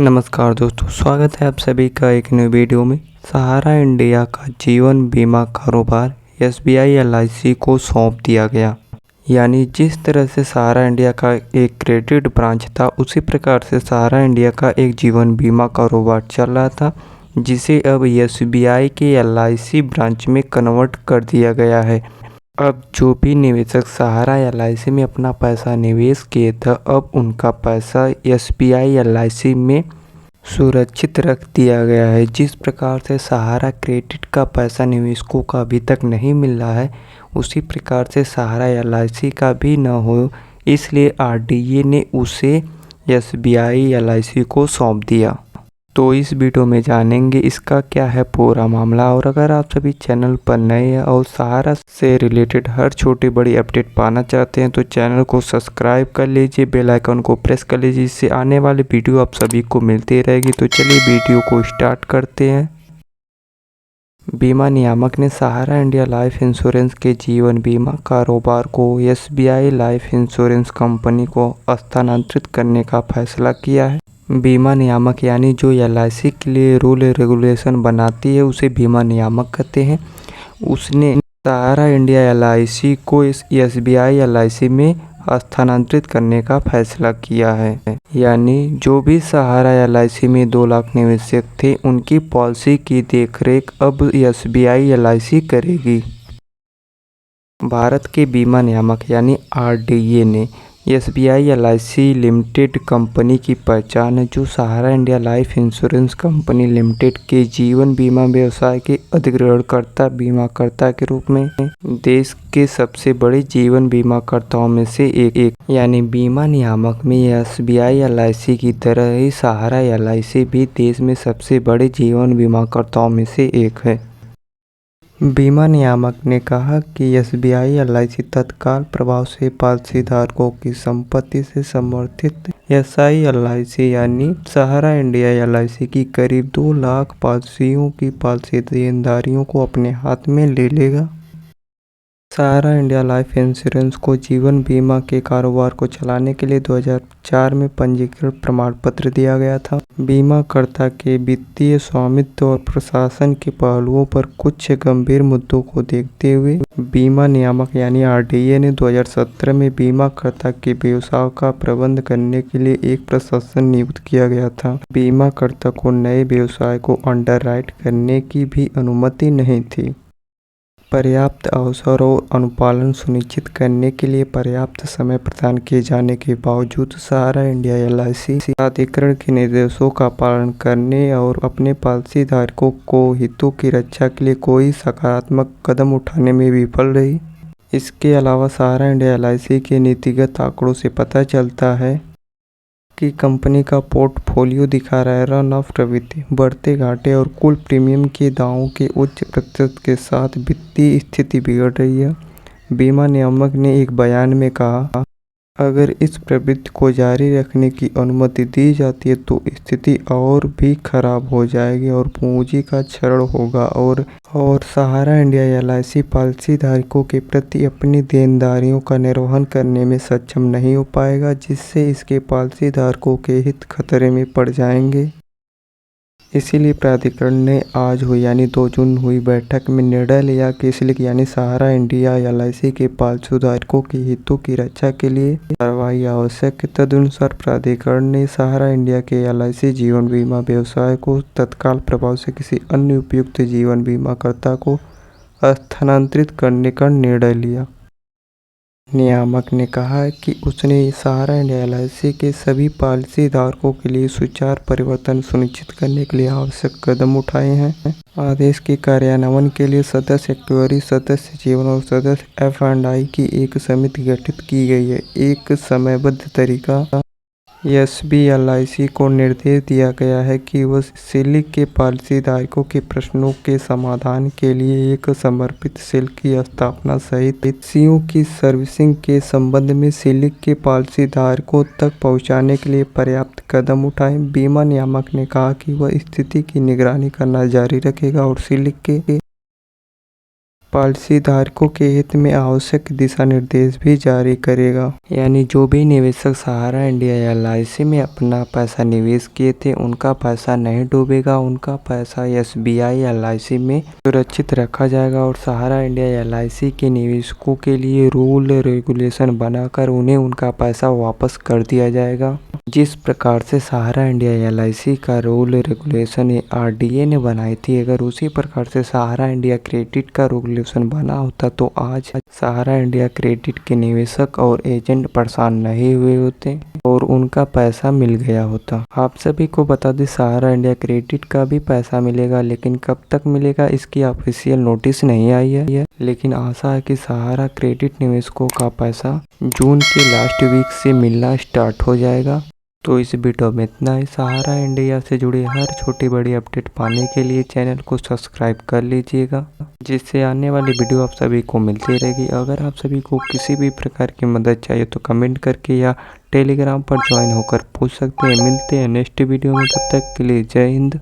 नमस्कार दोस्तों, स्वागत है आप सभी का एक नई वीडियो में। सहारा इंडिया का जीवन बीमा कारोबार एसबीआई एलआईसी को सौंप दिया गया। यानी जिस तरह से सहारा इंडिया का एक क्रेडिट ब्रांच था, उसी प्रकार से सहारा इंडिया का एक जीवन बीमा कारोबार चल रहा था, जिसे अब एसबीआई के एलआईसी ब्रांच में कन्वर्ट कर दिया गया है। अब जो भी निवेशक सहारा एलआईसी में अपना पैसा निवेश किए था, अब उनका पैसा एसबीआई एलआईसी में सुरक्षित रख दिया गया है। जिस प्रकार से सहारा क्रेडिट का पैसा निवेशकों का अभी तक नहीं मिल रहा है, उसी प्रकार से सहारा एलआईसी का भी न हो, इसलिए आरडीए ने उसे एसबीआई एलआईसी को सौंप दिया। तो इस वीडियो में जानेंगे इसका क्या है पूरा मामला। और अगर आप सभी चैनल पर नए हैं और सहारा से रिलेटेड हर छोटी बड़ी अपडेट पाना चाहते हैं, तो चैनल को सब्सक्राइब कर लीजिए, बेल आइकन को प्रेस कर लीजिए, इससे आने वाली वीडियो आप सभी को मिलती रहेगी। तो चलिए वीडियो को स्टार्ट करते हैं। बीमा नियामक ने सहारा इंडिया लाइफ इंश्योरेंस के जीवन बीमा कारोबार को एसबीआई लाइफ इंश्योरेंस कंपनी को स्थानांतरित करने का फैसला किया है। बीमा नियामक यानी जो एलआईसी के लिए रूल रेगुलेशन बनाती है, उसे बीमा नियामक कहते हैं। उसने सहारा इंडिया एलआईसी को इस एसबीआई एलआईसी में स्थानांतरित करने का फैसला किया है। यानी जो भी सहारा एलआईसी में 2 लाख निवेशक थे, उनकी पॉलिसी की देखरेख अब एसबीआई एलआईसी करेगी। भारत के बीमा नियामक यानी आरडीए ने एसबीआई एलआईसी लिमिटेड कंपनी की पहचान है, जो Sahara India life insurance company limited के जीवन बीमा व्यवसाय के अधिग्रहणकर्ता बीमाकर्ता के रूप में देश के सबसे बड़े जीवन बीमाकर्ताओं में से एक। यानी बीमा नियामक में एसबीआई एलआईसी की तरह ही सहारा एलआईसी भी देश में सबसे बड़े जीवन बीमाकर्ताओं में से एक है। बीमा नियामक ने कहा कि एसबीआई एलआईसी तत्काल प्रभाव से पॉलिसीधारकों की संपत्ति से समर्थित एसआई एलआईसी यानी सहारा इंडिया एलआईसी की करीब 2 लाख पॉलिसियों की पॉलिसी देनदारियों को अपने हाथ में ले लेगा। सहारा इंडिया लाइफ इंश्योरेंस को जीवन बीमा के कारोबार को चलाने के लिए 2004 में पंजीकृत प्रमाण पत्र दिया गया था। बीमाकर्ता के वित्तीय स्वामित्व और प्रशासन के पहलुओं पर कुछ गंभीर मुद्दों को देखते हुए बीमा नियामक यानी आरडीए ने 2017 में बीमाकर्ता के व्यवसाय का प्रबंध करने के लिए एक प्रशासन नियुक्त किया गया था। बीमाकर्ता को नए व्यवसाय को अंडरराइट करने की भी अनुमति नहीं थी। पर्याप्त अवसर और अनुपालन सुनिश्चित करने के लिए पर्याप्त समय प्रदान किए जाने के बावजूद सहारा इंडिया एलआईसी प्राधिकरण के निर्देशों का पालन करने और अपने पॉलिसीधारकों को हितों की रक्षा के लिए कोई सकारात्मक कदम उठाने में विफल रही। इसके अलावा सहारा इंडिया एलआईसी के नीतिगत आंकड़ों से पता चलता है कि कंपनी का पोर्टफोलियो दिखा रहा है रन ऑफ प्रवृत्ति, बढ़ते घाटे और कुल प्रीमियम के दावों के उच्च प्रतिशत के साथ वित्तीय स्थिति बिगड़ रही है। बीमा नियामक ने एक बयान में कहा, अगर इस प्रवृत्ति को जारी रखने की अनुमति दी जाती है तो स्थिति और भी खराब हो जाएगी और पूंजी का क्षरण होगा और सहारा इंडिया एलआईसी पॉलिसीधारकों के प्रति अपनी देनदारियों का निर्वहन करने में सक्षम नहीं हो पाएगा, जिससे इसके पॉलिसीधारकों के हित खतरे में पड़ जाएंगे। इसीलिए प्राधिकरण ने आज हुई यानी 2 जून हुई बैठक में निर्णय लिया कि इसलिए यानी सहारा इंडिया एलआईसी के पॉलिसीधारकों के हितों की रक्षा के लिए कार्रवाई आवश्यक है। तदनुसार प्राधिकरण ने सहारा इंडिया के एलआईसी जीवन बीमा व्यवसाय को तत्काल प्रभाव से किसी अन्य उपयुक्त जीवन बीमाकर्ता को स्थानांतरित करने का निर्णय लिया। नियामक ने कहा कि उसने सहारा इंडिया एलआईसी के सभी पॉलिसीधारकों के लिए सुचारू परिवर्तन सुनिश्चित करने के लिए आवश्यक कदम उठाए हैं। आदेश के कार्यान्वयन के लिए सदस्य एक्चुअरी, सदस्य जीवन और सदस्य एफ&आई की एक समिति गठित की गई है। एक समयबद्ध तरीका एसबीएलआईसी को निर्देश दिया गया है कि वह सिलिक के पॉलिसीधारकों के प्रश्नों के समाधान के लिए एक समर्पित सेल की स्थापना सहित पॉलिसियों की सर्विसिंग के संबंध में सिलिक के पॉलिसीधारकों तक पहुंचाने के लिए पर्याप्त कदम उठाए। बीमा नियामक ने कहा कि वह स्थिति की निगरानी करना जारी रखेगा और सिलिक के पॉलिसी धारकों के हित में आवश्यक दिशा निर्देश भी जारी करेगा। यानी जो भी निवेशक सहारा इंडिया एलआईसी में अपना पैसा निवेश किए थे उनका पैसा नहीं डूबेगा, उनका पैसा एसबीआई एलआईसी में सुरक्षित रखा जाएगा और सहारा इंडिया एलआईसी के निवेशकों के लिए रूल रेगुलेशन बनाकर उन्हें उनका पैसा वापस कर दिया जाएगा। जिस प्रकार से सहारा इंडिया एलआईसी का रूल रेगुलेशन आरडीए ने बनाई थी, अगर उसी प्रकार से सहारा इंडिया क्रेडिट का रेगुलेशन बना होता तो आज सहारा इंडिया क्रेडिट के निवेशक और एजेंट परेशान नहीं हुए होते और उनका पैसा मिल गया होता। आप सभी को बता दें सहारा इंडिया क्रेडिट का भी पैसा मिलेगा, लेकिन कब तक मिलेगा इसकी ऑफिशियल नोटिस नहीं आई है। लेकिन आशा है कि सहारा क्रेडिट निवेशकों का पैसा जून के लास्ट वीक से मिलना स्टार्ट हो जाएगा। तो इस वीडियो में इतना ही। सहारा इंडिया से जुड़ी हर छोटी बड़ी अपडेट पाने के लिए चैनल को सब्सक्राइब कर लीजिएगा, जिससे आने वाली वीडियो आप सभी को मिलती रहेगी। अगर आप सभी को किसी भी प्रकार की मदद चाहिए तो कमेंट करके या टेलीग्राम पर ज्वाइन होकर पूछ सकते हैं। मिलते हैं नेक्स्ट वीडियो में, तब तक के लिए जय हिंद।